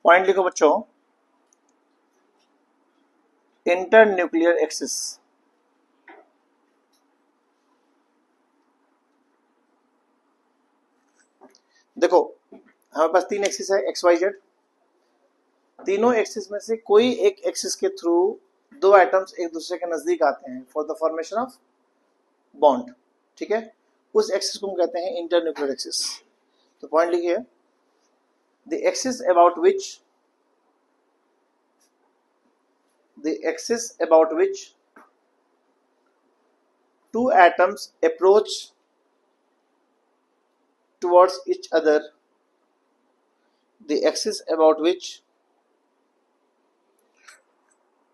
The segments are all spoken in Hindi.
पॉइंट लिखो बच्चों, इंटरन्यूक्लियर एक्सिस। देखो हमारे पास तीन एक्सिस है, एक्स वाई जेड। तीनों एक्सिस में से कोई एक एक्सिस के थ्रू दो एटम्स एक दूसरे के नजदीक आते हैं for the formation of bond. ठीक है, उस एक्सिस को हम कहते हैं इंटरन्यूक्लियर एक्सिस। तो पॉइंट लिखिए, the axis about which two atoms approach towards each other, the axis about which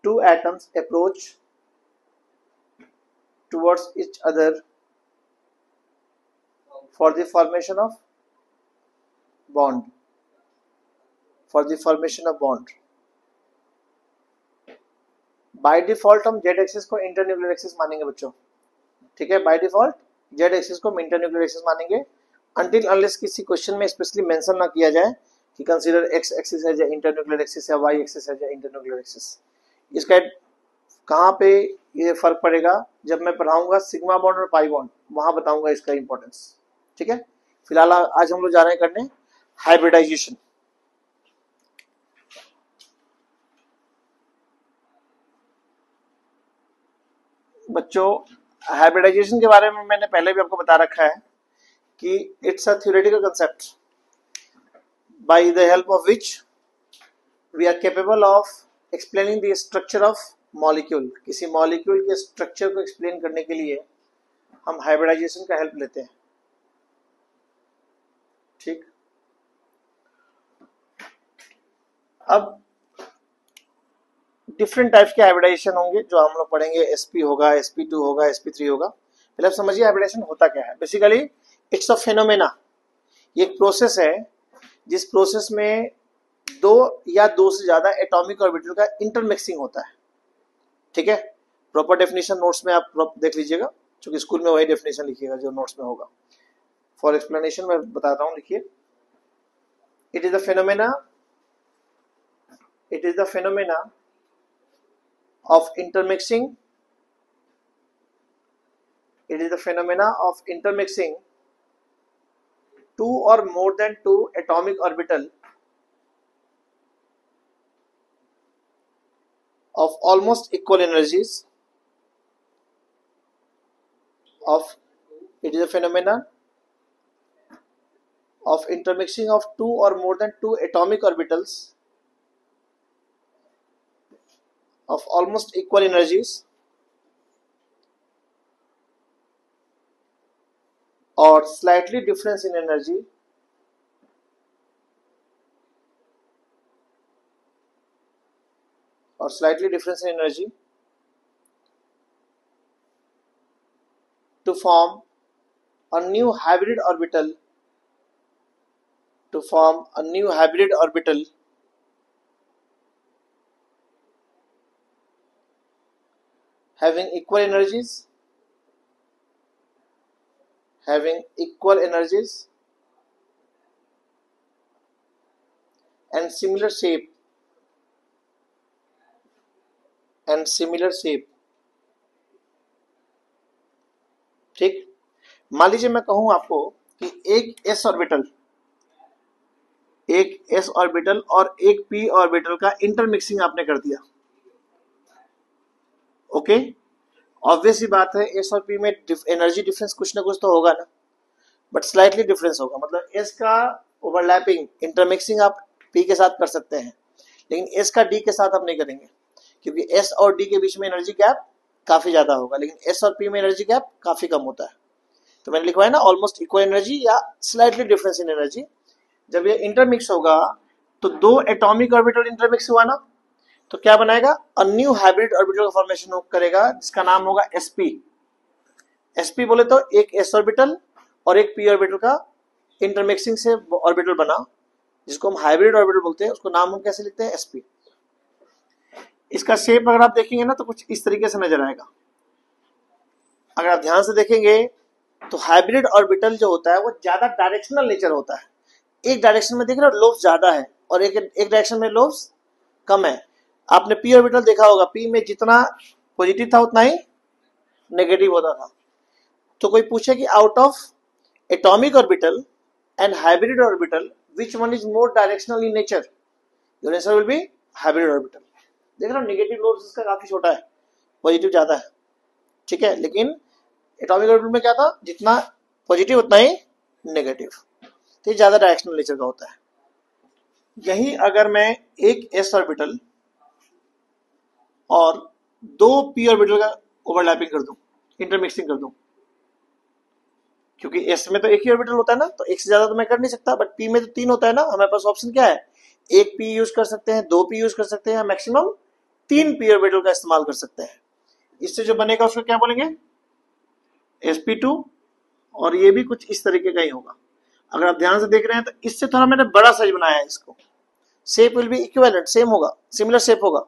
two atoms approach towards each other for the formation of bond, by default हम जेड एक्सिस को इंटरन्यूक्लियर एक्सिस मानेंगे बच्चों। ठीक है, बाय डिफॉल्ट जेड एक्सिस को हम इंटरन्यूक्लियर एक्सिस मानेंगे अनटिल अनलेस किसी क्वेश्चन में स्पेशली मेंशन ना किया जाए कि कंसीडर एक्स एक्सिस है या इंटरन्यूक्लियर एक्सिस है, वाई एक्सिस है या इंटरन्यूक्लियर एक्सिस। इसका कहाँ पे ये फर्क पड़ेगा, जब मैं पढ़ाऊंगा सिग्मा बॉन्ड और पाई बॉन्ड, वहां बताऊंगा इसका इंपॉर्टेंस। ठीक है, फिलहाल आज हम लोग जा रहे हैं करने हाइब्रिडाइजेशन। बच्चों हाइब्रिडाइजेशन के बारे में मैंने पहले भी आपको बता रखा है कि it's a theoretical concept by the help of which we are capable of explaining the structure of molecule. किसी मॉलिक्यूल के स्ट्रक्चर को एक्सप्लेन करने के लिए हम हाइब्रिडाइजेशन का हेल्प लेते हैं। ठीक, अब डिफरेंट टाइप्स के हाइब्रिडाइजेशन होंगे जो हम लोग पढ़ेंगे। sp होगा, sp2 होगा, sp3 होगा। पहले आप समझिए हाइब्रिडाइजेशन होता क्या है। बेसिकली इट्स अ फेनोमेना, ये एक प्रोसेस है जिस प्रोसेस में दो या दो से ज्यादा एटॉमिक ऑर्बिटल का इंटरमिक्सिंग होता है। ठीक है, प्रॉपर डेफिनेशन नोट्स में आप देख लीजिएगा, क्योंकि स्कूल में वही डेफिनेशन लिखिएगा जो नोट्स में होगा। फॉर एक्सप्लेनेशन मैं बताता हूं, लिखिए, it is the phenomena of intermixing two or more than two atomic orbital of almost equal energies it is a phenomenon of intermixing of two or more than two atomic orbitals of almost equal energies or slightly difference in energy to form a new hybrid orbital having equal energies and similar shape ठीक, मान लीजिए मैं कहूं आपको कि एक s ऑर्बिटल और एक p ऑर्बिटल का इंटरमिक्सिंग आपने कर दिया। ओके, ऑब्वियस ही बात है s और p में एनर्जी डिफरेंस कुछ ना कुछ तो होगा ना, बट स्लाइटली डिफरेंस होगा। मतलब s का ओवरलैपिंग इंटरमिक्सिंग आप p के साथ कर सकते हैं, लेकिन s का d के साथ आप नहीं करेंगे, क्योंकि s और d के बीच में एनर्जी गैप काफी ज्यादा होगा, लेकिन s और p में एनर्जी गैप काफी कम होता है। तो मैंने लिखवाया ना ऑलमोस्ट इक्वल एनर्जी या स्लाइटली डिफरेंस इन एनर्जी। जब ये इंटरमिक्स होगा तो दो एटॉमिक ऑर्बिटल इंटरमिक्स हुआ ना, तो क्या बनाएगा, अ न्यू हाइब्रिड ऑर्बिटल का फॉर्मेशन करेगा जिसका नाम होगा sp। sp बोले तो एक s ऑर्बिटल और एक p ऑर्बिटल का इंटरमिक्सिंग से ऑर्बिटल बना, जिसको हम हाइब्रिड ऑर्बिटल बोलते हैं। उसको नाम हम कैसे लिखते हैं, sp। इसका शेप अगर आप देखेंगे ना तो कुछ इस तरीके से नजर आएगा। अगर आप ध्यान से देखेंगे तो हाइब्रिड ऑर्बिटल जो होता है वो ज्यादा डायरेक्शनल नेचर होता है। एक डायरेक्शन में देख रहे हो लोब ज्यादा है, और एक डायरेक्शन में लोब्स कम है। आपने पी ऑर्बिटल देखा होगा, पी में जितना पॉजिटिव था उतना ही नेगेटिव होता था। तो कोई पूछे कि out of atomic orbital and hybrid orbital which one is more directional in nature, your answer will be hybrid orbital. देख रहा हूं नेगेटिव लोब्स इसका काफी छोटा है, पॉजिटिव ज्यादा है, ठीक है। लेकिन एटॉमिक ऑर्बिटल में क्या था, जितना पॉजिटिव उतना ही नेगेटिव, तो ये ज्यादा डायरेक्शनल नेचर का होता है। यही अगर मैं एक एस ऑर्बिटल और दो पी ऑर्बिटल का ओवरलैपिंग कर दूं, इंटरमिक्सिंग कर दूं, क्योंकि एस में तो एक ही ऑर्बिटल होता है ना, तो एक से ज्यादा तो मैं कर नहीं सकता, बट पी में तो 3 होता है ना, हमारे पास ऑप्शन क्या है, एक पी यूज कर सकते हैं, 2 पी यूज कर सकते हैं, मैक्सिमम 3 पी ऑर्बिटल का इस्तेमाल कर सकते हैं। इससे जो बनेगा उसको क्या बोलेंगे, sp2, और ये भी कुछ इस तरीके का ही होगा। अगर आप ध्यान से देख रहे हैं तो इससे थोड़ा मैंने बड़ा साइज बनाया है इसको, shape will be equivalent, same होगा, सिमिलर शेप होगा,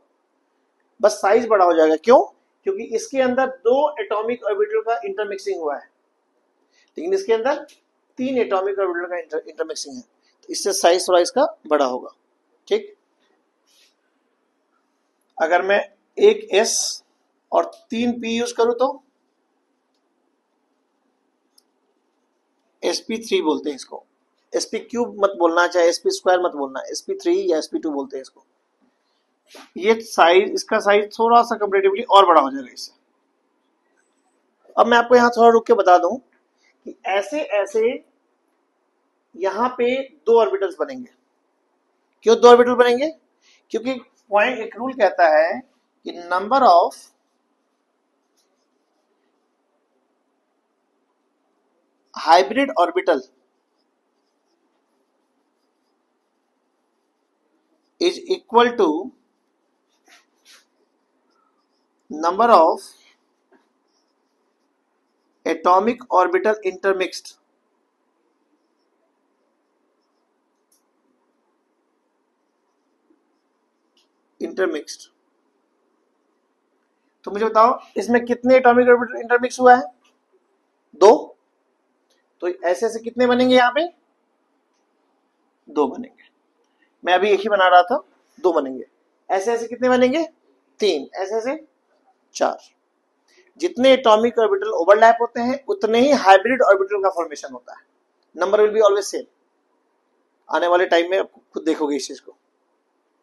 बस साइज बड़ा हो जाएगा। क्यों, क्योंकि इसके अंदर 2 एटॉमिक ऑर्बिटल का इंटरमिक्सिंग हुआ है, लेकिन इसके अंदर 3 एटॉमिक ऑर्बिटल का इंटरमिक्सिंग है, तो इससे साइज थोड़ा इसका बड़ा होगा, ठीक। अगर मैं एक s और 3 p यूज करूं तो sp3 बोलते हैं इसको, sp क्यूब मत बोलना, चाहे sp स्क्वायर मत बोलना, sp3 या sp2 बोलते हैं इसको। ये साइज, इसका साइज थोड़ा सा कंपैरेटिवली और बड़ा हो जाएगा इससे। अब मैं आपको यहां थोड़ा रुक के बता दूं कि ऐसे ऐसे यहां पे 2 ऑर्बिटल्स बनेंगे। क्यों 2 ऑर्बिटल बनेंगे, क्योंकि पॉइंट एक रूल कहता है कि number of hybrid orbital is equal to number of atomic orbital intermixed तो मुझे बताओ इसमें कितने एटॉमिक ऑर्बिटल इंटरमिक्स हुआ है, 2। तो ऐसे ऐसे कितने बनेंगे, यहाँ पे 2 बनेंगे। मैं अभी एक ही बना रहा था, 2 बनेंगे। ऐसे ऐसे कितने बनेंगे, 3, ऐसे ऐसे 4। जितने एटॉमिक ऑर्बिटल ओवरलैप होते हैं उतने ही हाइब्रिड ऑर्बिटल का फॉर्मेशन होता है। Number will be always same. आने वाले टाइम में आप खुद देखोगे इस चीज को,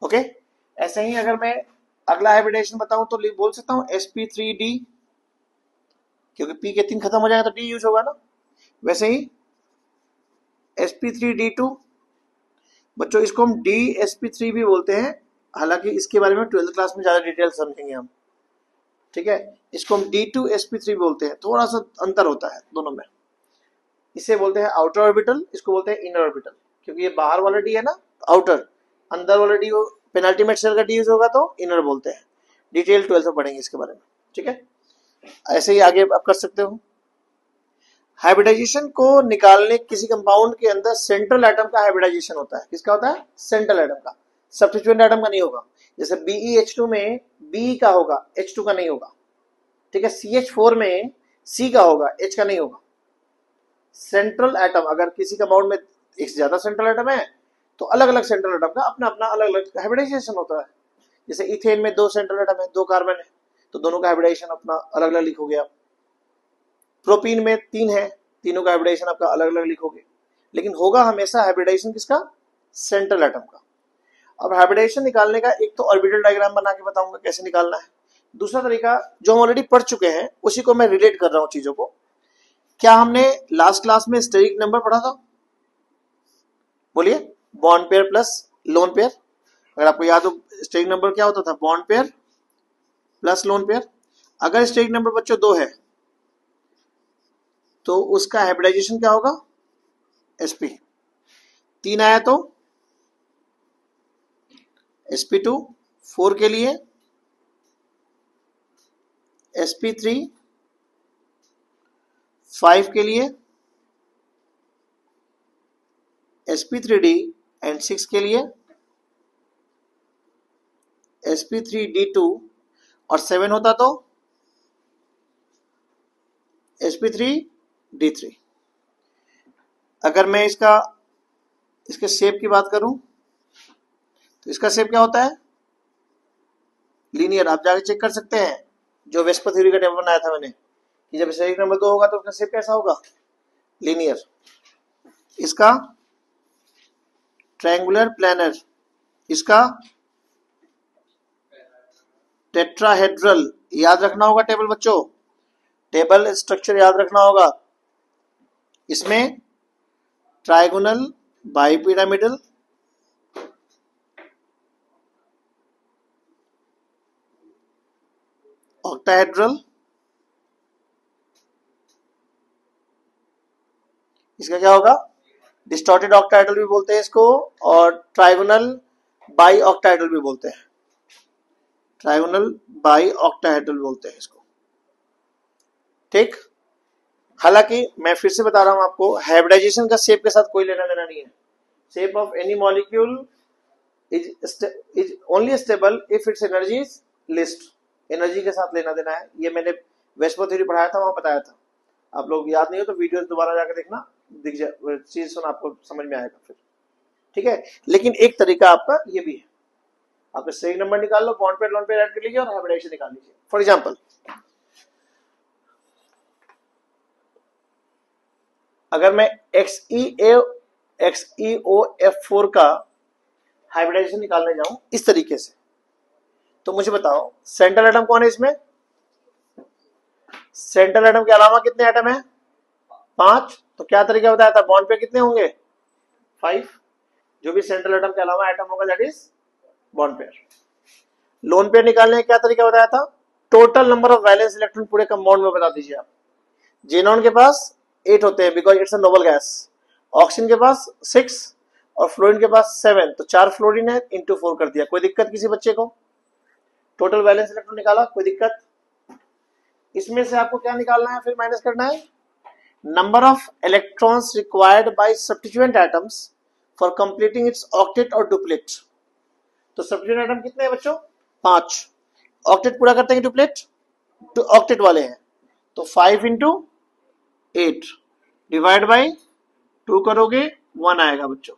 ओके। ऐसे ही अगर मैं अगला हाइब्रिडेशन बताऊं तो बोल सकता हूं sp3d, क्योंकि p के 3 खत्म हो जाएगा तो d यूज होगा ना। वैसे ही sp3d2, बच्चों इसको हम dsp3 भी बोलते हैं, हालांकि इसके बारे में 12th क्लास में ज्यादा डिटेल समझेंगे हम, ठीक है। इसको हम d2sp3 बोलते हैं, थोड़ा सा अंतर होता है दोनों में। इसे बोलते हैं आउटर ऑर्बिटल, इसको बोलते हैं इनर ऑर्बिटल, क्योंकि ये बाहर वाला डी है ना आउटर, अंदर वाला डी पेनाल्टीमेट शेल का डी यूज होगा तो इनर बोलते हैं। डिटेल 12th में पढ़ेंगे इसके बारे में, ठीक है। ऐसे ही आगे आप कर सकते हो। हाइब्रिडाइजेशन को निकालने, किसी कंपाउंड के अंदर सेंट्रल एटम का हाइब्रिडाइजेशन होता है। किसका होता है, सेंट्रल एटम का, सब्स्टिट्यूएंट एटम का नहीं होगा। जैसे BeH2 में B का होगा, H2 का नहीं होगा, ठीक है। CH4 में C का होगा, H का नहीं होगा। सेंट्रल एटम, अगर किसी कंपाउंड में एक से ज्यादा सेंट्रल एटम है तो अलग अलग सेंट्रल एटम का अपना अपना अलग अलग हाइब्रिडाइजेशन होता है। जैसे इथेन में 2 सेंट्रल एटम है, 2 कार्बन है, तो दोनों का हाइब्रिडाइजेशन अपना अलग अलग लिखोगे आप। प्रोपीन में 3 है, तीनों का हाइब्रिडाइजेशन आपका अलग अलग लिखोगे, लेकिन होगा हमेशा हाइब्रिडाइजेशन किसका, सेंट्रल एटम का। अब हाइब्रिडाइजेशन निकालने का एक तो ऑर्बिटल डायग्राम बना के बताऊंगा कैसे निकालना है। दूसरा तरीका जो हम ऑलरेडी पढ़ चुके हैं उसी को मैं रिलेट कर रहा हूं चीजों को। क्या हमने लास्ट क्लास में स्टेरिक नंबर पढ़ा था, बोलिए, bond pair plus lone pair. अगर आपको याद हो स्टेरिक नंबर क्या होता था, bond pair plus lone pair. अगर स्टेरिक नंबर बच्चों 2 है तो उसका हाइब्रिडाइजेशन क्या होगा, sp। 3 आया तो sp2, 4 के लिए sp3, 5 के लिए sp3d एंड 6 के लिए sp3d2, और 7 होता तो sp3d3। अगर मैं इसके शेप की बात करूं तो इसका शेप क्या होता है? लीनियर। आप जाके चेक कर सकते हैं, जो वेस्पर थ्योरी का टेबल बनाया था मैंने, कि जब स्टेरिक नंबर 2 होगा तो उसका शेप कैसा होगा? लीनियर। इसका ट्रायंगुलर प्लैनर, इसका टेट्राहेड्रल। याद रखना होगा टेबल बच्चों, टेबल स्ट्रक्चर याद रखना होगा। इसमें ट्रायगोनल, बाइपिरामिडल, ऑक्टाहेड्रल, इसका क्या होगा? डिस्टॉर्टेड ऑक्टाहेड्रल भी बोलते हैं इसको, और ट्रायगोनल बाई ऑक्टाहेड्रल भी बोलते हैं। ट्रायगोनल बाई ऑक्टाहेड्रल बोलते हैं इसको। ठीक। हालांकि मैं फिर से बता रहा हूं आपको, हाइब्रिडाइजेशन का शेप के साथ कोई लेना देना नहीं है। Shape of any molecule is only stable if it's energy is list. Energy के साथ लेना देना है। ये मैंने वेस्पर थ्योरी पढ़ाया था, वहां बताया था। आप लोग याद नहीं हो तो वीडियो दोबारा जाकर देखना, दिख जाए चीज सुन, आपको समझ में आएगा फिर। ठीक है। लेकिन एक तरीका आपका ये भी है, आप स्टेरिक नंबर निकाल लो, bond pair lone pair add कर लीजिए और हाइब्रिडाइजेशन निकाल लीजिए। फॉर एग्जांपल, अगर मैं XeOF4 का हाइब्रिडाइजेशन निकालने जाऊं इस तरीके से, तो मुझे बताओ सेंट्रल एटम कौन है इसमें? सेंट्रल एटम के अलावा कितने एटम है? 5। तो क्या तरीका बताया था? बॉन्ड पेयर कितने होंगे? 5। जो भी सेंट्रल एटम के अलावा एटम होगा that is bond pair. Lone pair निकालने का क्या तरीका बताया था? Total number of valence electron पूरे कंपाउंड में बता दीजिए आप। जेनॉन के पास 8 होते हैं because it's a noble gas, oxygen के पास 6 और फ्लोरीन के पास 7, तो 4 फ्लोरीन है, इंटू 4 कर दिया। कोई दिक्कत किसी बच्चे को? टोटल वैलेंस इलेक्ट्रॉन निकाला, कोई दिक्कत? इसमें से आपको क्या निकालना है, फिर माइनस करना है number of electrons required by substituent atoms for completing it's octet और डुप्लेट। तो सब्स्टिट्यूएंट एटम कितने हैं बच्चों? 5। ऑक्टेट पूरा करते हैं डुप्लेट? तो ऑक्टेट वाले हैं, तो 5 इंटू 8 डिवाइड बाई 2 करोगे 1 आएगा बच्चों।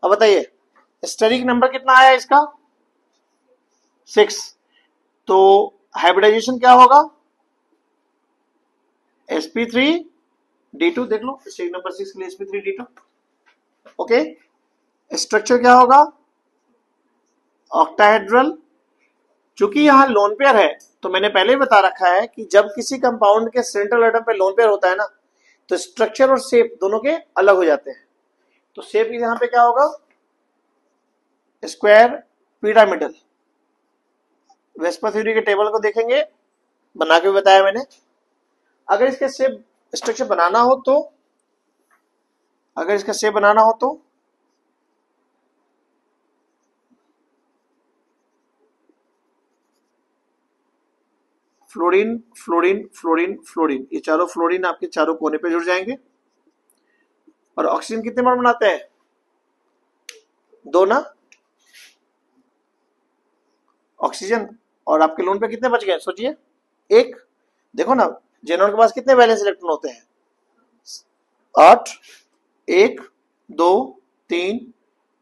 अब बताइए स्टेरिक नंबर कितना आया इसका? 6। तो हाइब्रिडाइजेशन क्या होगा? sp3d2। देख लो स्टेरिक नंबर 6 के लिए sp3d2। ओके। स्ट्रक्चर क्या होगा? ऑक्टाहेड्रल। चूंकि यहां लोन पेयर है तो मैंने पहले ही बता रखा है कि जब किसी कंपाउंड के सेंट्रल एटम पे लोन पेयर होता है ना, तो स्ट्रक्चर और शेप दोनों के अलग हो जाते हैं। तो शेप यहां पे क्या होगा? Square pyramidal. वेस्पर थ्योरी के टेबल को देखेंगे, बना के बताया मैंने। अगर इसके शेप स्ट्रक्चर बनाना हो तो, अगर इसका शेप बनाना हो तो फ्लोरीन फ्लोरीन फ्लोरीन फ्लोरीन, ये चारों फ्लोरीन आपके चारों कोने पे जुड़ जाएंगे। और ऑक्सीजन कितने बार बनाते हैं? 2 ना। ऑक्सीजन और आपके लोन पे कितने बच गए सोचिए? 1। देखो ना जेनॉन के पास कितने वैलेंस इलेक्ट्रॉन होते हैं? 8। 1 2 3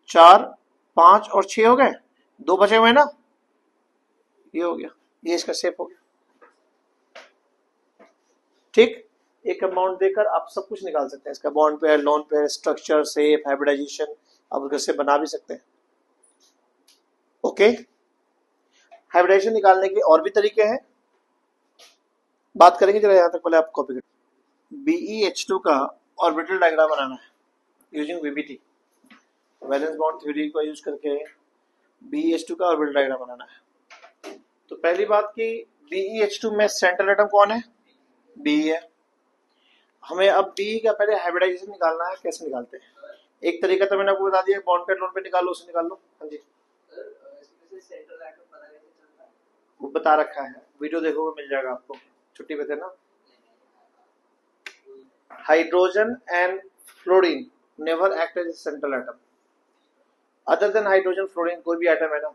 4 5 और 6 हो गए, 2 बचे हुए ना। ये हो गया, ये इसका शेप हो गया। ठीक। एक अमाउंट देकर आप सब कुछ निकाल सकते हैं इसका, bond pair, lone pair, structure, shape, hybridisation, आप उसके से बना भी सकते हैं। ओके। हाइब्रिडाइजेशन निकालने के और भी तरीके हैं, बात करेंगे। जरा यहां तक पहले आप कॉपी करें। BeH2 का ऑर्बिटल डायग्राम बनाना है using VBT, valence bond theory को यूज करके BeH2 का ऑर्बिटल डायग्राम बनाना है। तो पहली बात की BeH2 में सेंट्रल एटम कौन है? Be है। हमें अब Be का पहले हाइब्रिडाइजेशन निकालना है। कैसे निकालते हैं? एक तरीका तो मैंने आपको बता दिया, बॉन्ड पेयर लोन पे निकाल लो, उसे निकाल लो। हाँ जी, वो बता रखा है, वीडियो देखोगे मिल जाएगा आपको, छुट्टी पे थे ना। Hydrogen and fluorine never act as central atom other than hydrogen fluorine. कोई भी एटम है ना,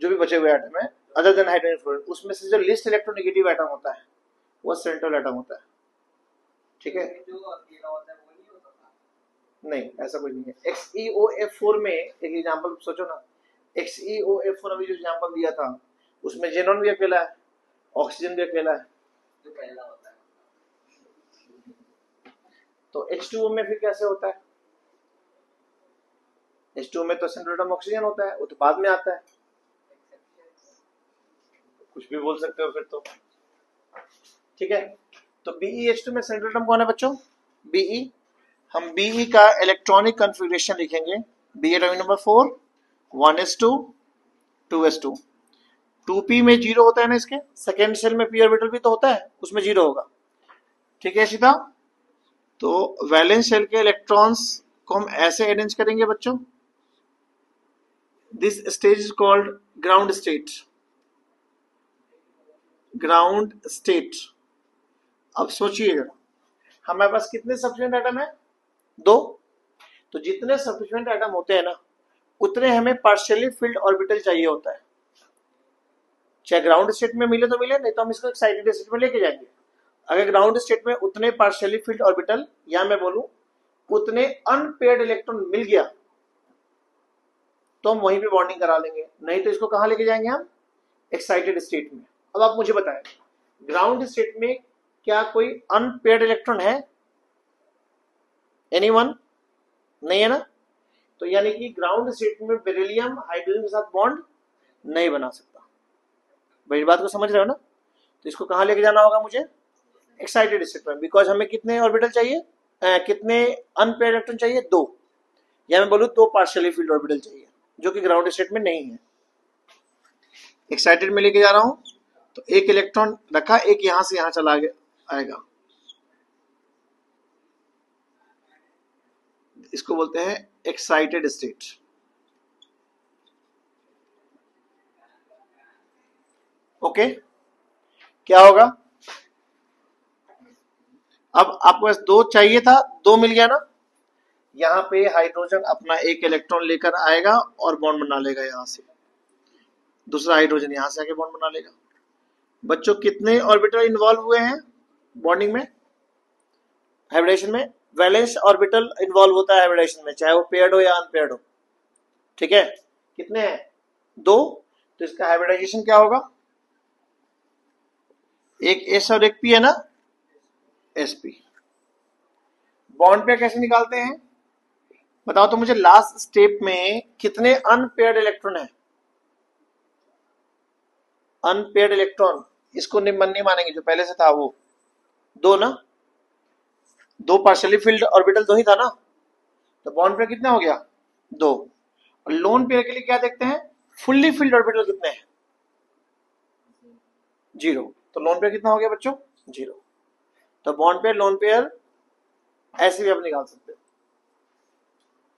जो भी बचे हुए एटम है अदर देन हाइड्रोजन फ्लोरीन, उसमें से जो लिस्ट इलेक्ट्रोनेगेटिव एटम होता है वो सेंट्रल एटम होता है। ठीक है। नहीं, ऐसा कुछ नहीं है। XeOF4 में एक एग्जांपल सोचो ना, XeOF4 अभी जो एग्जांपल दिया था उसमें जेनॉन भी अकेला है, ऑक्सीजन भी अकेला है, जो पहला होता है। तो H2O में फिर कैसे होता है? H2O में तो सेंट्रल एटम ऑक्सीजन होता है, वो तो बाद में आता है। कुछ भी बोल सकते हो फिर तो, ठीक है। तो BeH2 में सेंट्रल एटम कौन है बच्चों? Be। हम Be का इलेक्ट्रॉनिक कॉन्फ़िगरेशन लिखेंगे, Be atomic number 4, 1s2, 2s2। 2p में 0 होता है ना, इसके सेकेंड शेल में p ऑर्बिटल भी तो होता है, उसमें 0 होगा, ठीक है सीधा। तो वैलेंस शेल के इलेक्ट्रॉन्स को हम ऐसे अरेंज करेंगे बच्चों, this stage is called ground state. Ground state. अब सोचिएगा, हमारे पास कितने सफिशिएंट एटम है? 2। तो जितने सफिशिएंट एटम होते हैं ना, उतने हमें पार्शियली फिल्ड ऑर्बिटल चाहिए होता है। चाहे ग्राउंड स्टेट में मिले तो मिले, नहीं तो हम इसको एक्साइटेड स्टेट में लेके जाएंगे। अगर ग्राउंड स्टेट में उतने पार्शियली फिल्ड ऑर्बिटल, या मैं बोलूं उतने अनपेयर्ड इलेक्ट्रॉन मिल गया, तो हम वहीं पे बॉन्डिंग करा लेंगे, नहीं तो इसको कहां लेके जाएंगे हम? एक्साइटेड स्टेट में। अब आप मुझे बताएं, ग्राउंड स्टेट में क्या कोई अनपेयर्ड इलेक्ट्रॉन है? एनीवन? नहीं है ना। तो यानी कि ग्राउंड स्टेट में बेरिलियम हाइड्रोजन के साथ बॉन्ड नहीं बना सकता। बड़ी बात को समझ रहे हो ना। तो इसको कहां लेके जाना होगा मुझे? एक्साइटेड स्टेट में। बिकॉज हमें कितने ऑर्बिटल चाहिए, कितने अनपेयर्ड इलेक्ट्रॉन चाहिए? 2, या मैं बोलूं 2 पार्शियली फील्ड ऑर्बिटल चाहिए, जो कि ग्राउंड स्टेट में नहीं है। एक्साइटेड में लेके जा रहा हूं, तो एक इलेक्ट्रॉन रखा, एक यहां से यहां चला आएगा, इसको बोलते हैं एक्साइटेड स्टेट। ओके, क्या होगा? अब आपको बस 2 चाहिए था, 2 मिल गया ना। यहां पे हाइड्रोजन अपना एक इलेक्ट्रॉन लेकर आएगा और बॉन्ड बना लेगा, यहां से दूसरा हाइड्रोजन यहां से आके बॉन्ड बना लेगा। बच्चों कितने ऑर्बिटल इन्वॉल्व हुए हैं बॉन्डिंग में, हाइब्रिडेशन में? वैलेंस ऑर्बिटल इन्वॉल्व होता है हाइब्रिडेशन में, चाहे वो पेयर्ड हो या अनपेयर्ड हो, ठीक है। कितने हैं? 2। तो इसका हाइब्रिडाइजेशन क्या होगा? एक S और एक P है ना, sp। बॉन्ड पेयर कैसे निकालते हैं बताओ तो मुझे? लास्ट स्टेप में कितने अनपेयर्ड इलेक्ट्रॉन है? अनपेयर्ड इलेक्ट्रॉन, इसको नहीं मानेंगे, जो पहले से था वो 2 ना, 2 पार्शियली फिल्ड ऑर्बिटल 2 ही था ना। तो बॉन्ड पेयर कितना हो गया? 2। और लोन पेयर के लिए क्या देखते हैं? फुल्ली फिल्ड ऑर्बिटल कितने हैं? 0। तो लोन पेयर कितना हो गया बच्चों? 0। तो बॉन्ड पेयर लोन पेयर ऐसे भी आप निकाल सकते हो,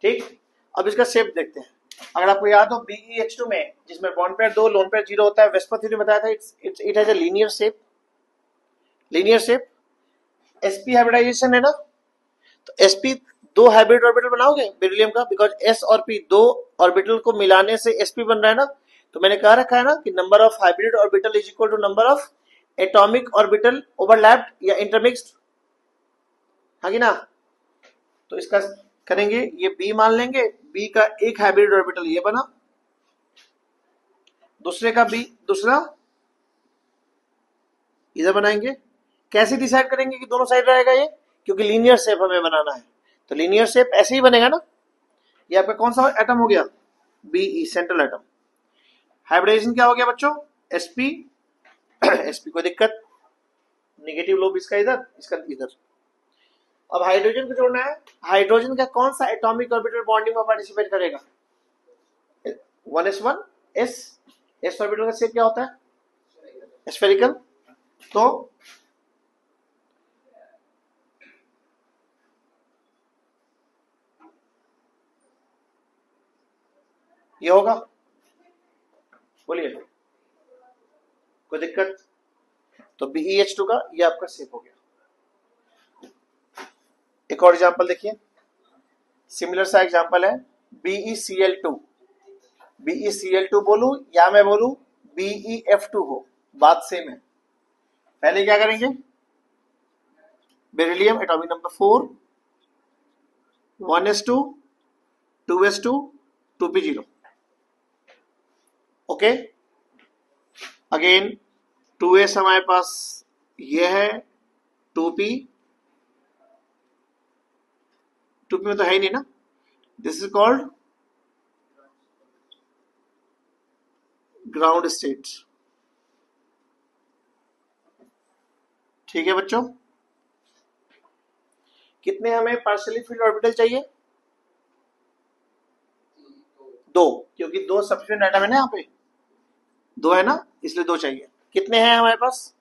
ठीक। अब इसका शेप देखते हैं। अगर आपको याद हो BeH2 में, जिसमें बॉन्ड पेयर 2 लोन पेयर 0 होता है, वेस्पर थ्योरी बताया था, it has a linear shape. Linear shape. sp hybridisation है ना, तो sp 2 हाइब्रिड ऑर्बिटल बनाओगे बेरिलियम का, बिकॉज s और p 2 ऑर्बिटल को मिलाने से sp बन रहा है ना। तो मैंने कहा रखा है ना कि number of hybrid orbital is equal to number of atomic orbital overlapped या इंटरमिक्स्ड, हाँ कि ना। तो इसका करेंगे, ये B मान लेंगे, B का एक हाइब्रिड ऑर्बिटल ये बना, दूसरे का B दूसरा इधर बनाएंगे। कैसे डिसाइड करेंगे कि दोनों साइड रहेगा ये? क्योंकि लीनियर शेप हमें बनाना है, तो लीनियर शेप ऐसे ही बनेगा ना। ये आपका कौन सा एटम हो गया? Be, central atom. हाइब्रिडाइजेशन क्या हो गया बच्चों? sp sp कोई दिक्कत, नेगेटिव लोब इसका इधर, इसका इधर। अब हाइड्रोजन को जोड़ना है। हाइड्रोजन का कौन सा एटॉमिक ऑर्बिटल बॉन्डिंग में पार्टिसिपेट करेगा? 1s1 s ऑर्बिटल का शेप क्या होता है? स्फेरिकल। तो ये होगा, बोलिए कोई दिक्कत? तो BeH2 का ये आपका शेप हो गया। एक और एग्जांपल देखिए, सिमिलर सा एग्जांपल है BeCl2। BeCl2 बोलूं या मैं बोलूं BeF2 हो, बात सेम है। पहले क्या करेंगे? Beryllium atomic number 4, 1s2 2s2 2p0. Okay, again 2s हमारे पास ये है, 2p में तो है ही नहीं ना, this is called ground state. ठीक है बच्चों, कितने हमें पार्शियली फील्ड ऑर्बिटल चाहिए? 2, क्योंकि 2 सब्सिट्यूएंट एटम है ना, यहाँ पे 2 है ना, इसलिए 2 चाहिए। कितने हैं हमारे पास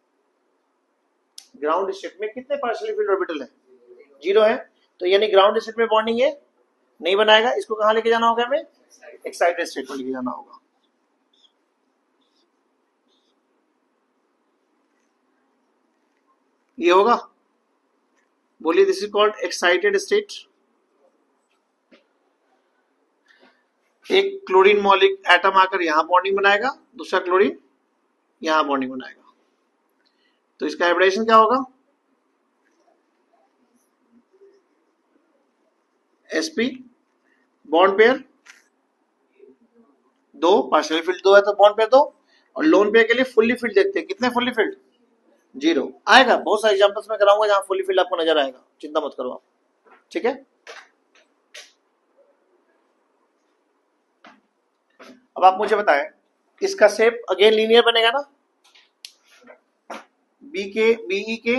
ग्राउंड स्टेट में, कितने पार्शियली फील्ड ऑर्बिटल है? 0 है, तो यानी ग्राउंड स्टेट में बॉन्डिंग ये नहीं बनाएगा। इसको कहां लेके जाना होगा हमें? एक्साइटेड स्टेट में लेके जाना होगा। ये होगा, बोलिए, this is called excited state. एक क्लोरीन मॉलिक एटम आकर यहां बॉन्डिंग बनाएगा, दूसरा क्लोरीन यहां बॉन्डिंग बनाएगा, तो इसका हाइब्रिडेशन क्या होगा? sp bond pair 2, partial field 2 है तो बॉन्ड पेयर 2, और लोन पेयर के लिए फुल्ली फील्ड देखते हैं, कितने फुल्ली फील्ड? 0 आएगा। बहुत सारे एग्जांपल्स में कराऊंगा जहां फुल्ली फील्ड आपको नजर आएगा, चिंता मत करो आप। ठीक है, अब आप मुझे बताएं, इसका शेप अगेन लीनियर बनेगा ना, बीई के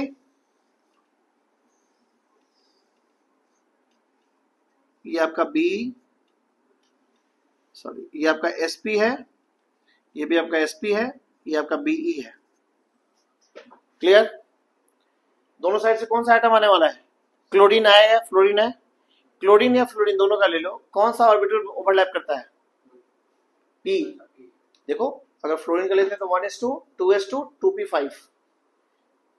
ये आपका बी, सॉरी ये आपका sp है, ये भी आपका sp है, ये आपका बीई है। क्लियर? दोनों साइड से कौन सा आइटम आने वाला है? क्लोरीन आया या फ्लोरीन है? क्लोरीन या फ्लोरीन दोनों का ले लो, कौन सा ऑर्बिटल ओवरलैप करता है? p। देखो, अगर फ्लोरीन का लेते हैं तो 1s2 2s2 2p5,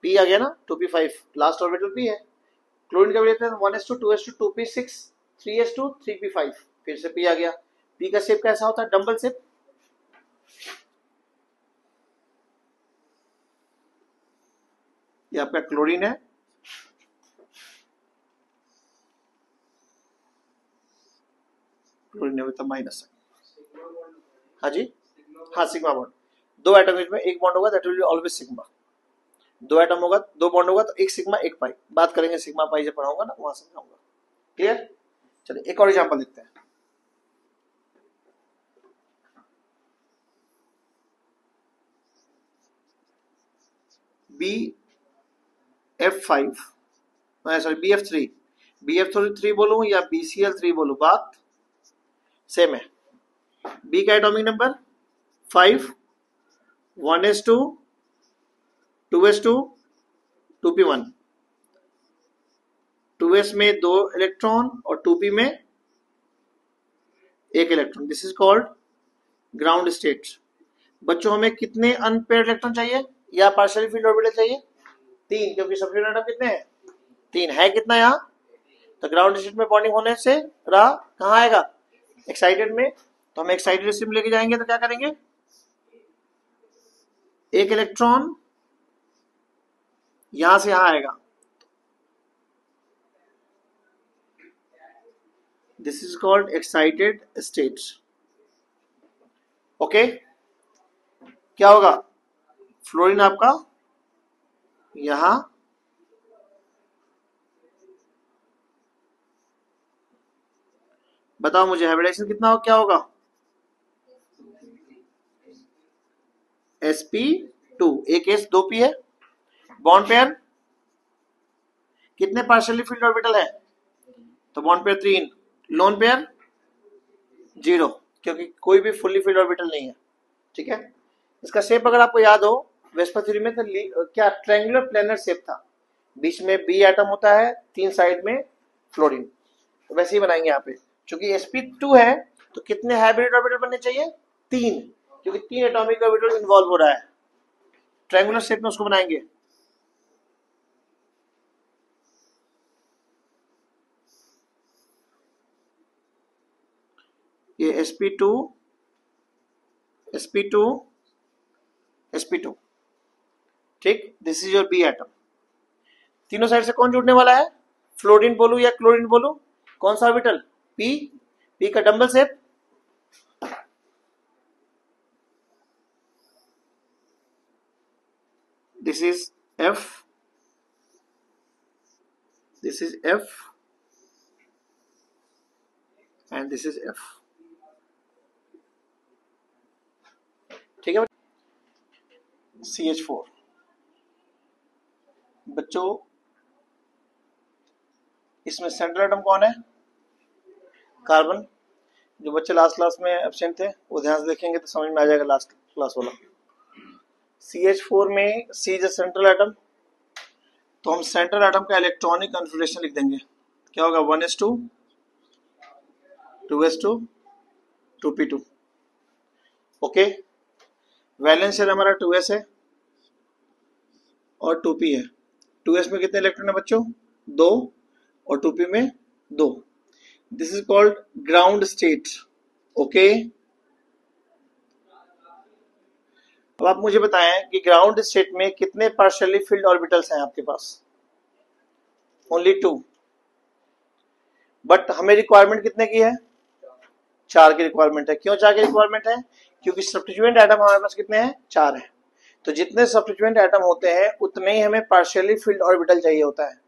p आ गया ना, 2p5 लास्ट ऑर्बिटल p है। क्लोरीन का लेते हैं तो 1s2 2s2 2p6 3s2 3p5, फिर से p आ गया। p का शेप कैसा होता है? Dumbbell shape. ये आपका क्लोरीन है, क्लोरीन है तो माइनस है। हाँ जी, हाँ सिग्मा बॉन्ड, 2 एटम में एक बॉन्ड होगा, that will be always sigma. 2 atom होगा, 2 बॉन्ड होगा तो एक सिग्मा एक पाई। बात करेंगे सिग्मा पाई जब पढ़ाऊंगा ना, वहां समझाऊंगा। क्लियर? चलिए एक और एग्जांपल देखते हैं। BF5 सॉरी BF3 बोलूं या BCl3 बोलूं, बात सेम है। B का atomic number 5, 1s2 2s2 2p1, 2s में 2 इलेक्ट्रॉन और 2p में 1 electron, this is called ground state. बच्चों हमें कितने अनपेयर्ड इलेक्ट्रॉन चाहिए या पार्शियली फील्ड ऑर्बिटल चाहिए? 3, क्योंकि सब्सिट्यूएंट एटम कितने हैं? 3 है। कितना यहाँ? तो ग्राउंड स्टेट में बॉन्डिंग होने से रहा, कहाँ आएगा? एक्साइटेड में। तो हम एक्साइटेड स्टेट में लेके जाएंगे तो क्या करेंगे? 1 इलेक्ट्रॉन यहां से यहां आएगा, this is called excited state. Okay, क्या होगा? फ्लोरीन आपका यहां, बताओ मुझे हाइब्रिडेशन कितना हो, क्या होगा? sp2, एक s 2p है। बॉन्ड पेयर कितने पार्शियली फील्ड ऑर्बिटल है? तो बॉन्ड पेयर 3, लोन पेयर 0, क्योंकि कोई भी फुल्ली फील्ड ऑर्बिटल नहीं है। ठीक है, इसका शेप अगर आपको याद हो, वेस्पर थ्योरी में तो क्या ट्रायंगुलर प्लेनर शेप था, बीच में बी एटम होता है, 3 साइड में फ्लोरीन, तो वैसे ही बनाएंगे यहाँ पे। चूंकि sp2 है तो कितने हाइब्रिड ऑर्बिटल बनने चाहिए? 3, क्योंकि 3 एटॉमिक ऑर्बिटल इन्वॉल्व हो रहा है, ट्रायंगुलर शेप में उसको बनाएंगे। ये sp2 sp2 ठीक, this is your B atom. तीनों साइड से कौन जुड़ने वाला है? फ्लोरीन बोलूं या क्लोरीन बोलूं, कौन सा ऑर्बिटल? पी। पी का double shape, this is F, this is F and this is F. ठीक है CH4। बच्चों इसमें सेंट्रल एटम कौन है? कार्बन। जो बच्चे लास्ट क्लास में एब्सेंट थे वो ध्यान से देखेंगे तो समझ में आ जाएगा लास्ट क्लास वाला। CH4 में C इज सेंट्रल एटम, तो हम सेंट्रल एटम का इलेक्ट्रॉनिक कॉन्फ़िगरेशन लिख देंगे। क्या होगा? 1s2, 2s2, 2p2। Okay, valence shell हमारा 2s है और 2p है। 2s में कितने इलेक्ट्रॉन है बच्चों? 2, और 2p में 2। This is called ground state. Okay, अब आप मुझे बताएं कि ग्राउंड स्टेट में कितने पार्शियली फिल्ड ऑर्बिटल्स हैं आपके पास? ओनली 2। बट हमें रिक्वायरमेंट कितने की है? 4 की रिक्वायरमेंट है। क्यों 4 की रिक्वायरमेंट है? क्योंकि सब्स्टिट्यूएंट एटम हमारे पास कितने हैं? 4 हैं। तो जितने सब्स्टिट्यूएंट एटम होते हैं उतने ही हमें पार्शियली फिल्ड ऑर्बिटल चाहिए होता है।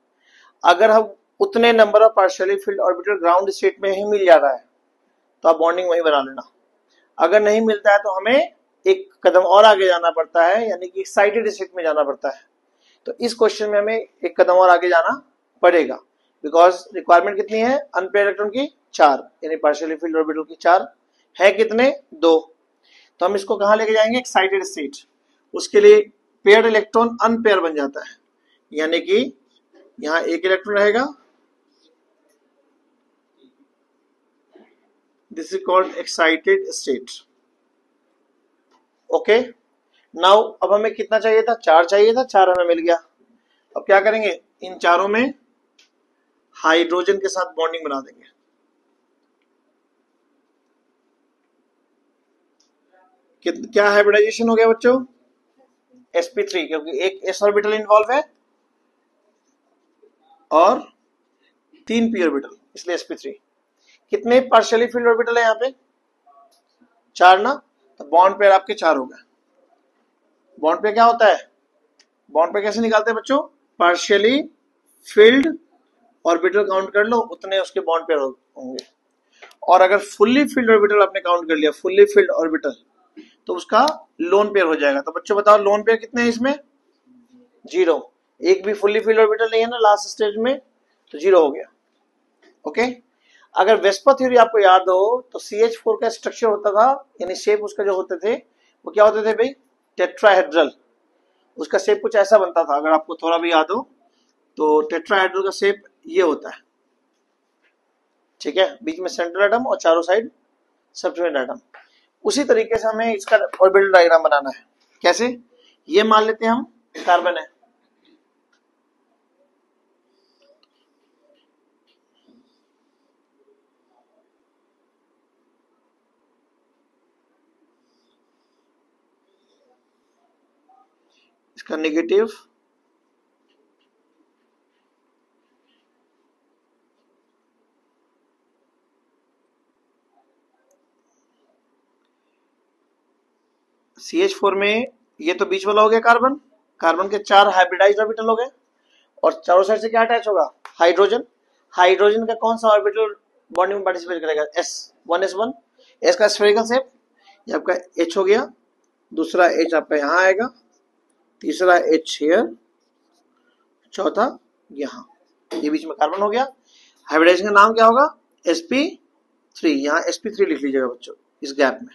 अगर हम उतने number of partially field orbital ground state में ही मिल जा रहा है तो आप बॉन्डिंग वहीं बना लेना। अगर नहीं मिलता है तो हमें एक कदम और आगे जाना पड़ता है, यानी कि एक्साइटेड स्टेट में जाना पड़ता है। तो इस क्वेश्चन में हमें एक कदम और आगे जाना पड़ेगा, बिकॉज रिक्वायरमेंट कितनी है अनपेयर्ड इलेक्ट्रॉन की? 4, यानी पार्शियली फिल्ड ऑर्बिटल की 4 है। कितने? 2। तो हम इसको कहां लेके जाएंगे? Excited state. उसके लिए पेयर्ड इलेक्ट्रॉन अनपेयर बन जाता है, यानी कि यहां एक इलेक्ट्रॉन रहेगा, this is called excited state. Okay, now अब हमें कितना चाहिए था? 4 चाहिए था, 4 हमें मिल गया। अब क्या करेंगे? इन चारों में हाइड्रोजन के साथ बॉन्डिंग बना देंगे। क्या हाइब्रिडाइजेशन हो गया बच्चों? sp3, क्योंकि एक s ऑर्बिटल इन्वॉल्व है और 3 p ऑर्बिटल, इसलिए sp3। कितने पार्शियली फिल्ड ऑर्बिटल है यहाँ पे? 4 ना, तो बॉन्ड पेयर आपके 4 हो गए। बॉन्ड पेयर क्या होता है? बॉन्ड पेयर कैसे निकालते हैं बच्चों? पार्शियली फिल्ड ऑर्बिटल काउंट कर लो, उतने उसके बॉन्ड पेयर होंगे। और अगर फुल्ली फिल्ड ऑर्बिटल आपने काउंट कर लिया, फुल्ली फिल्ड ऑर्बिटल, तो उसका लोन पेयर हो जाएगा। तो बच्चों बताओ लोन पेयर कितने हैं इसमें? 0। एक भी फुल्ली फिल्ड ऑर्बिटल नहीं है ना लास्ट स्टेज में, तो 0 हो गया। ओके, अगर वेस्पर थ्योरी आपको याद हो तो CH4 का स्ट्रक्चर होता था, यानी शेप उसका जो होते थे वो क्या होते थे भाई? टेट्राहेड्रल। उसका शेप कुछ ऐसा बनता था, अगर आपको थोड़ा भी याद हो तो टेट्राहेड्रल का शेप ये होता है। ठीक है, बीच में सेंट्रल एटम और चारों साइड सब्स्टिट्यूएंट एटम। उसी तरीके से हमें इसका ऑर्बिटल डायग्राम बनाना है। कैसे? ये मान लेते हैं हम कार्बन है, इसका नेगेटिव CH4 में ये तो बीच वाला हो गया कार्बन। कार्बन के 4 हाइब्रिडाइज्ड ऑर्बिटल हो गए और चारों साइड से क्या अटैच होगा? हाइड्रोजन। हाइड्रोजन का कौन सा ऑर्बिटल बॉन्डिंग में पार्टिसिपेट करेगा? s 1s1। s का स्फेरिकल शेप, ये आपका H हो गया, दूसरा H आपका यहाँ आएगा, तीसरा H हियर, चौथा यहाँ, ये बीच में कार्बन हो गया। हाइब्रिडाइजेशन का नाम क्या होगा? sp3। यहाँ sp3 लिख लीजिएगा बच्चों इस गैप में।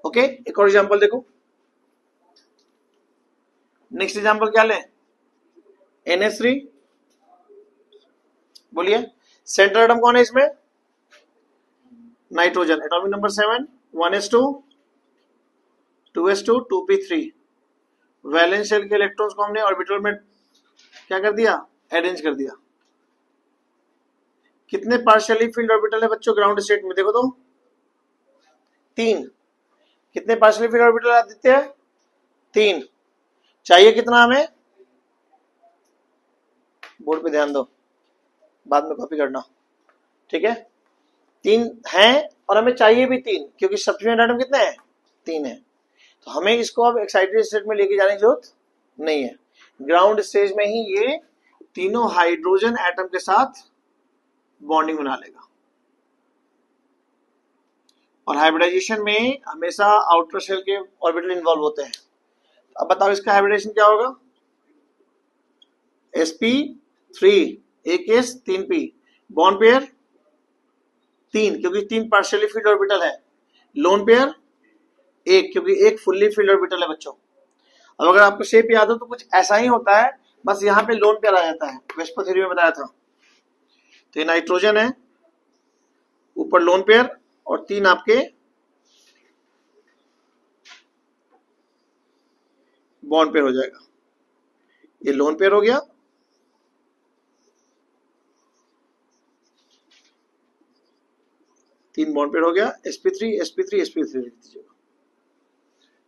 ओके, एक और एग्जांपल देखो। नेक्स्ट एग्जांपल क्या लें? NH3। बोलिए, सेंट्रल एटम कौन है इसमें? Nitrogen. Atomic number 7, 1s2, 2s2, 2p3। Valence shell के इलेक्ट्रॉन्स को हमने ऑर्बिटल में क्या कर दिया? अरेंज कर दिया। कितने पार्शियली फिल्ड ऑर्बिटल है बच्चों ग्राउंड स्टेट में? देखो तो 3। कितने पार्शियली फिल्ड ऑर्बिटल आदित्य है? 3। चाहिए कितना हमें? बोर्ड पे ध्यान दो, बाद में कॉपी करना। ठीक है, 3 हैं और हमें चाहिए भी 3, क्योंकि सब्स्टिट्यूएंट एटम कितने हैं, 3 है। तो हमें इसको अब एक्साइटेड स्टेट में लेके जाने की जरूरत नहीं है, ग्राउंड स्टेज में ही ये तीनों हाइड्रोजन एटम के साथ बॉन्डिंग बना लेगा। और हाइब्रिडाइजेशन में हमेशा आउटर शेल के ऑर्बिटल इन्वॉल्व होते हैं। अब बताओ इसका हाइब्रिडाइजेशन क्या होगा, sp3 एक s 3p, बॉन्ड पेयर 3 क्योंकि 3 पार्शियली फिल्ड ऑर्बिटल है, लोन पेयर 1 क्योंकि एक फुल्ली फिल्ड ऑर्बिटल है बच्चों। अब अगर आपको शेप याद हो तो कुछ ऐसा ही होता है, बस यहाँ पे लोन पेयर आ जाता है, वेस्पर थ्योरी में बताया था। तो ये नाइट्रोजन है, ऊपर लोन पेयर और 3 आपके बॉन्ड पेयर हो जाएगा। ये लोन पेयर हो गया, तीन बॉन्ड पेयर हो गया, sp3 sp3 sp3 लिख दीजिएगा।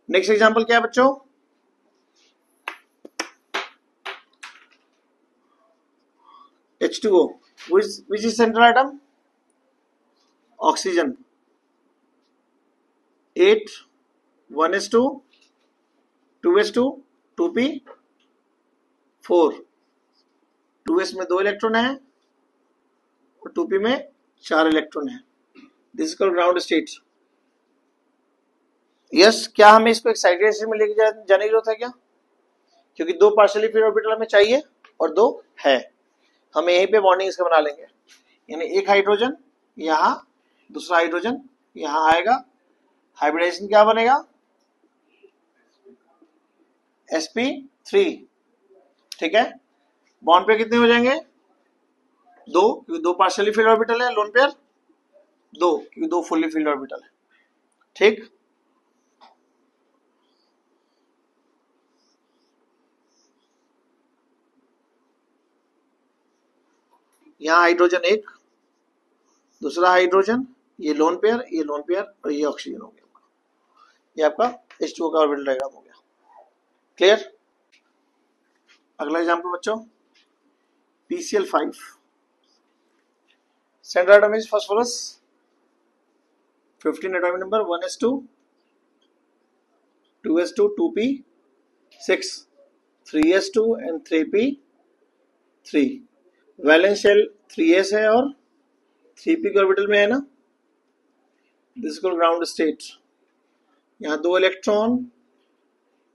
नेक्स्ट एग्जांपल क्या है बच्चों, H2O, which is central atom, oxygen 8 1s2 2s2 2p 4, 2s में 2 इलेक्ट्रॉन है और 2p में 4 इलेक्ट्रॉन है। This is called ground state. Yes, क्या हमें इसको एक्साइटेड स्टेट में लेके जाने की जरूरत है क्या, क्योंकि 2 पार्शियली फिल्ड ऑर्बिटल हमें चाहिए और 2 है, हमें यहीं पे बॉन्डिंग इसका बना लेंगे। यानी एक हाइड्रोजन यहाँ, दूसरा हाइड्रोजन यहाँ आएगा, हाइब्रिडाइजेशन क्या बनेगा, sp3, ठीक है। बॉन्ड पे कितने हो जाएंगे, 2 क्योंकि 2 पार्शियली फिल्ड ऑर्बिटल है, लोन पेयर 2 क्योंकि 2 फुल्ली फिल्ड ऑर्बिटल है, ठीक। यहाँ हाइड्रोजन 1, दूसरा हाइड्रोजन, ये लोन पेयर और ये ऑक्सीजन हो गया, ये आपका H2O का ऑर्बिटल डायग्राम हो गया। क्लियर। अगला एग्जांपल बच्चों, PCl5, central atom is phosphorus, 15 atomic number, 1s2 2s2 2p 6 3s2 and 3p3, valence shell 3s है और 3p के ऑर्बिटल में है ना, दिस इज ग्राउंड स्टेट। यहाँ 2 इलेक्ट्रॉन,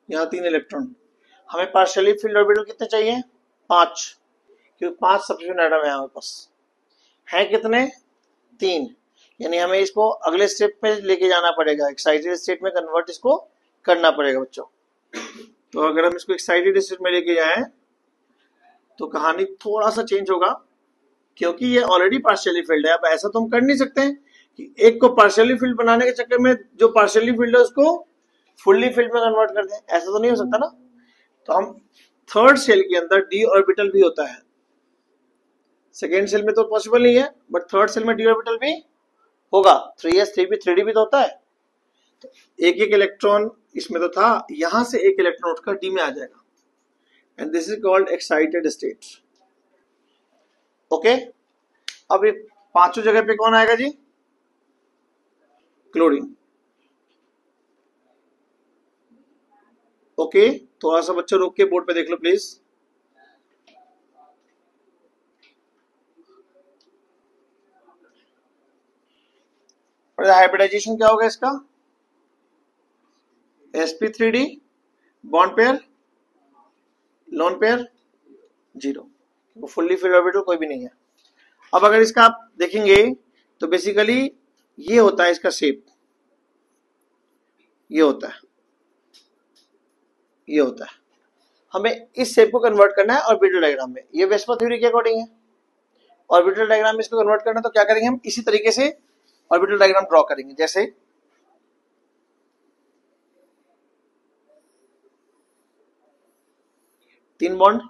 यहाँ 3 इलेक्ट्रॉन, हमें पार्शियली फिल्ड ऑर्बिटल कितने चाहिए, 5, क्योंकि 5 सब्स्टिट्यूएंट एटम है हमारे पास, है कितने, 3, यानी हमें इसको अगले स्टेप पे लेके जाना पड़ेगा, एक्साइटेड स्टेट में कन्वर्ट इसको करना पड़ेगा बच्चों। तो अगर हम इसको एक्साइटेड स्टेट में लेके जाएं तो कहानी थोड़ा सा चेंज होगा, क्योंकि ये ऑलरेडी पार्शियली फिल्ड है। अब ऐसा तो हम कर नहीं सकते कि एक को पार्शियली फिल्ड बनाने के चक्कर में जो पार्शियली फिल्ड है उसको फुल्ली फिल्ड में कन्वर्ट कर दें, ऐसा तो नहीं हो सकता ना। तो हम थर्ड सेल के अंदर डी ऑर्बिटल भी होता है, सेकेंड सेल में तो पॉसिबल नहीं है, बट थर्ड सेल में डी ऑर्बिटल भी होगा, 3s 3p 3d भी तो होता है। तो एक एक इलेक्ट्रॉन इसमें तो था, यहां से एक इलेक्ट्रॉन उठकर डी में आ जाएगा, and this is called excited state. Okay, अब ये पांचों जगह पे कौन आएगा जी, क्लोरीन। ओके, थोड़ा सा बच्चों रोक के बोर्ड पे देख लो प्लीज। और हाइब्रिडाइजेशन क्या होगा इसका, sp3d bond pair lone pair 0, fully filled orbital कोई भी नहीं है। अब अगर इसका आप देखेंगे तो बेसिकली ये होता है इसका शेप, ये होता है, ये होता है, हमें इस शेप को कन्वर्ट करना है ऑर्बिटल डायग्राम में। ये वेस्पर थ्योरी के अकॉर्डिंग है, ऑर्बिटल डायग्राम में इसको कन्वर्ट करना है तो क्या करेंगे हम, इसी तरीके से ऑर्बिटल डायग्राम ड्रॉ करेंगे। जैसे तीन बॉन्ड,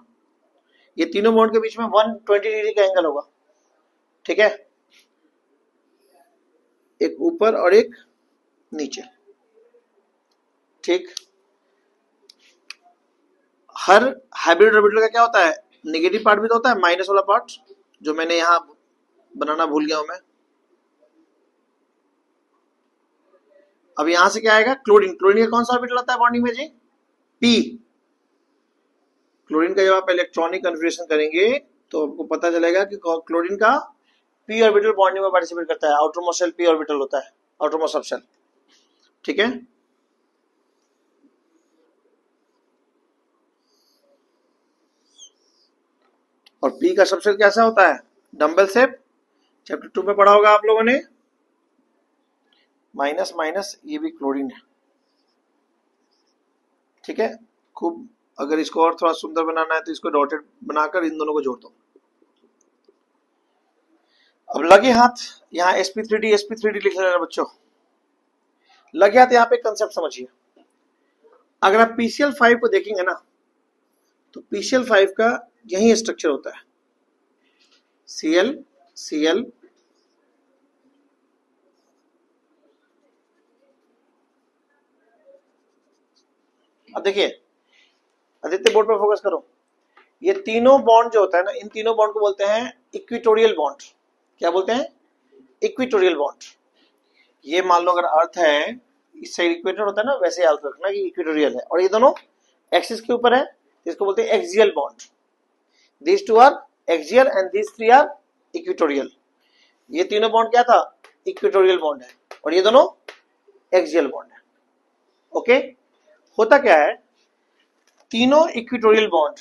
ये तीनों बॉन्ड के बीच में 120 डिग्री का एंगल होगा, ठीक है, एक ऊपर और एक नीचे, ठीक। हर हाइब्रिड ऑर्बिटल का क्या होता है, नेगेटिव पार्ट भी तो होता है, माइनस वाला पार्ट जो मैंने यहाँ बनाना भूल गया हूं मैं। अब यहां से क्या आएगा, क्लोरीन। क्लोरीन का कौन सा ऑर्बिटल होता है बॉन्डिंग में जी, पी। क्लोरीन का जब आप इलेक्ट्रॉनिक कन्फिग्रेशन करेंगे तो आपको पता चलेगा कि क्लोरीन का पी ऑर्बिटल बॉन्डिंग में पार्टिसिपेट करता है। आउटरमोस्ट शेल पी ऑर्बिटल होता है, आउटरमोस्ट सबशेल। ठीक है, और पी का सबशेल कैसा होता है, डंबल शेप। चैप्टर 2 में पढ़ा होगा आप लोगों ने। माइनस माइनस ये भी क्लोरीन है। ठीक है, खूब। अगर इसको और थोड़ा सुंदर बनाना है तो इसको डॉटेड बनाकर इन दोनों को जोड़ दो। अब लगे हाथ यहाँ sp3d लिख लेना बच्चों। लगे हाथ यहाँ पे कंसेप्ट समझिए। अगर आप PCl5 को देखेंगे ना तो PCl5 का यही स्ट्रक्चर होता है, Cl Cl अब देखिए आदित्य बोर्ड पर फोकस करो। ये तीनों बॉन्ड जो होता है ना, इन तीनों बॉन्ड को बोलते हैं इक्विटोरियल बॉन्ड। क्या बोलते हैं, इक्विटोरियल बॉन्ड। ये मान लो अगर अर्थ है, इस साइड इक्वेटर होता है ना, वैसे याद रखना कि इक्विटोरियल है, और ये दोनों एक्सिस के ऊपर है, इसको बोलते हैं axial bond. These two are axial and these three are equatorial. ये तीनों बॉन्ड क्या था, इक्विटोरियल बॉन्ड है, और ये दोनों एक्सियल बॉन्ड है। ओके, होता क्या है, तीनों इक्विटोरियल बॉन्ड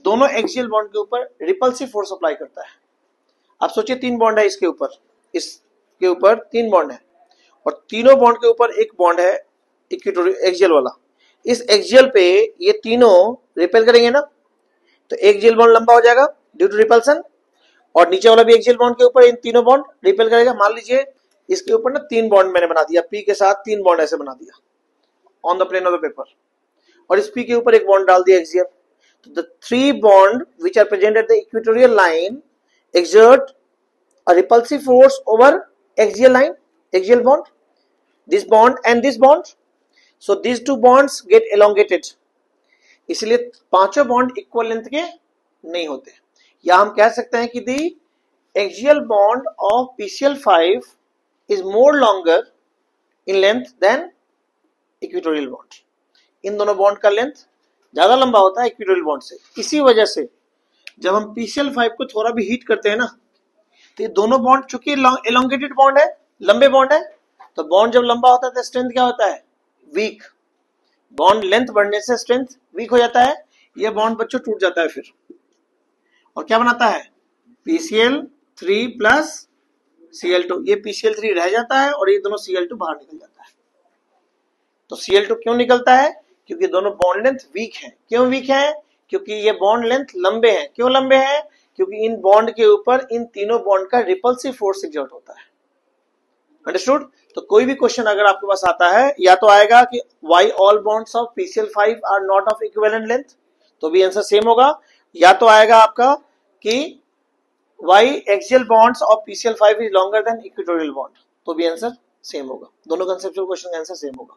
दोनों एक्सियल बॉन्ड के ऊपर रिपल्सिव फोर्स अप्लाई करता है। आप सोचिए 3 बॉन्ड है इसके ऊपर, इसके ऊपर 3 बॉन्ड है, और तीनों बॉन्ड के ऊपर एक बॉन्ड है इक्विटोरियल एक्सियल वाला। इस एक्सियल पे ये तीनों रिपेल करेंगे ना, तो एक्सियल बॉन्ड लंबा हो जाएगा ड्यू टू रिपल्सन, और नीचे वाला भी एक्सियल बॉन्ड के ऊपर इन तीनों बॉन्ड रिपेल करेगा। मान लीजिए इसके ऊपर ना 3 बॉन्ड मैंने बना दिया, पी के साथ 3 बॉन्ड ऐसे बना दिया on the plane of the paper, और इस पी के ऊपर एक बॉन्ड डाल दिया एक्सियल। तो the 3 bond which are present at the equatorial line exert a repulsive force over axial line, axial bond, this bond and this bond. So these two bonds get elongated. इसलिए पांचों बॉन्ड इक्वल लेंथ के नहीं होते, या हम कह सकते हैं कि दी axial bond of PCl5 is more longer in length than equatorial bond. इन दोनों बॉन्ड का लेंथ ज्यादा लंबा होता है इक्वेटोरियल बॉन्ड से। इसी वजह से जब हम PCl5 को थोड़ा भी हीट करते हैं ना, तो ये दोनों बॉन्ड चूंकि एलोंगेटेड बॉन्ड है, लंबे बॉन्ड है, तो बॉन्ड जब लंबा होता है तो स्ट्रेंथ क्या होता है, वीक। बॉन्ड लेंथ बढ़ने से स्ट्रेंथ वीक हो जाता है, ये बॉन्ड बच्चों टूट जाता है फिर, और क्या बनाता है, PCl3 प्लस Cl2। ये PCl3 रह जाता है और ये दोनों Cl2 बाहर निकल जाता है। तो Cl2 क्यों निकलता है, क्योंकि दोनों बॉन्ड लेंथ वीक है। क्यों वीक है, क्योंकि ये बॉन्ड लेंथ लंबे हैं। क्यों लंबे हैं, क्योंकि इन बॉन्ड के ऊपर इन तीनों बॉन्ड का रिपल्सिव फोर्स एक्सर्ट होता है। अंडरस्टूड। तो कोई भी क्वेश्चन अगर आपके पास आता है, या तो आएगा कि why all bonds of PCl5 are not of equivalent length, तो भी आंसर सेम होगा, या तो आएगा आपका कि why axial bonds of PCl5 is longer than equatorial bond, तो भी आंसर सेम होगा। दोनों कंसेप्चुअल क्वेश्चन का आंसर सेम होगा।